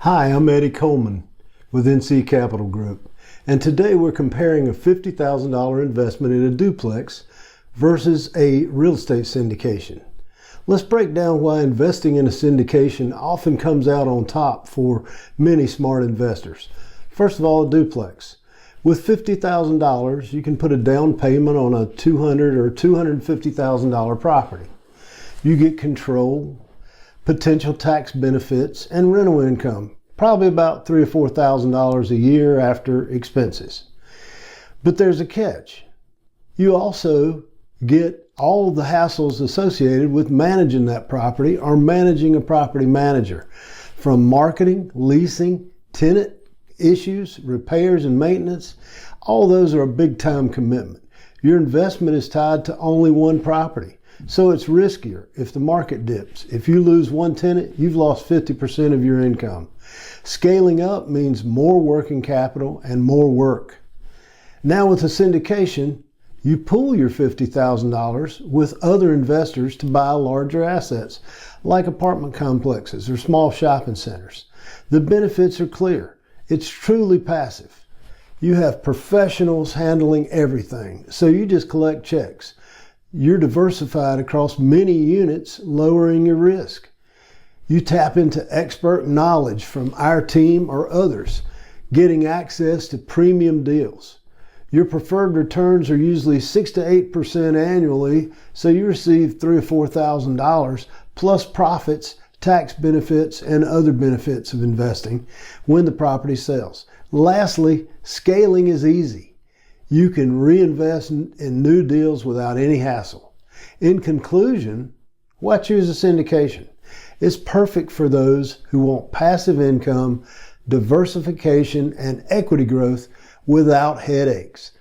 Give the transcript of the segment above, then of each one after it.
Hi, I'm Eddie Coleman with NC Capital Group, and today we're comparing a $50,000 investment in a duplex versus a real estate syndication. Let's break down why investing in a syndication often comes out on top for many smart investors. First of all, a duplex. With $50,000, you can put a down payment on a $200,000 or $250,000 property. You get control, potential tax benefits, and rental income, probably about $3,000 or $4,000 a year after expenses. But there's a catch. You also get all the hassles associated with managing that property or managing a property manager, from marketing, leasing, tenant issues, repairs and maintenance. All those are a big time commitment. Your investment is tied to only one property, so it's riskier if the market dips. If you lose one tenant, you've lost 50% of your income. Scaling up means more working capital and more work. Now with a syndication, you pool your $50,000 with other investors to buy larger assets, like apartment complexes or small shopping centers. The benefits are clear. It's truly passive. You have professionals handling everything, so you just collect checks. You're diversified across many units, lowering your risk. You tap into expert knowledge from our team or others, getting access to premium deals. Your preferred returns are usually 6 to 8% annually, so you receive $3,000 or $4,000 plus profits, tax benefits, and other benefits of investing when the property sells. Lastly, scaling is easy. You can reinvest in new deals without any hassle. In conclusion, why choose a syndication? It's perfect for those who want passive income, diversification, and equity growth without headaches.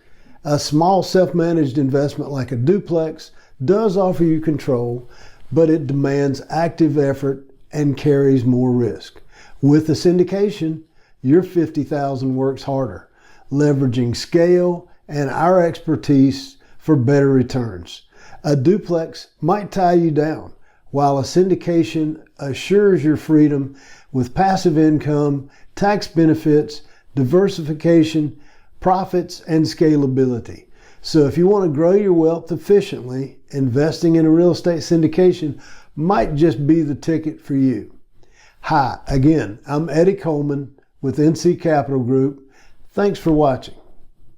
A small self-managed investment like a duplex does offer you control, but it demands active effort and carries more risk. With a syndication, your $50,000 works harder, leveraging scale and our expertise for better returns. A duplex might tie you down, while a syndication assures your freedom with passive income, tax benefits, diversification, profits, and scalability. So if you want to grow your wealth efficiently, investing in a real estate syndication might just be the ticket for you. Hi, again, I'm Eddie Coleman with NC Capital Group. Thanks for watching.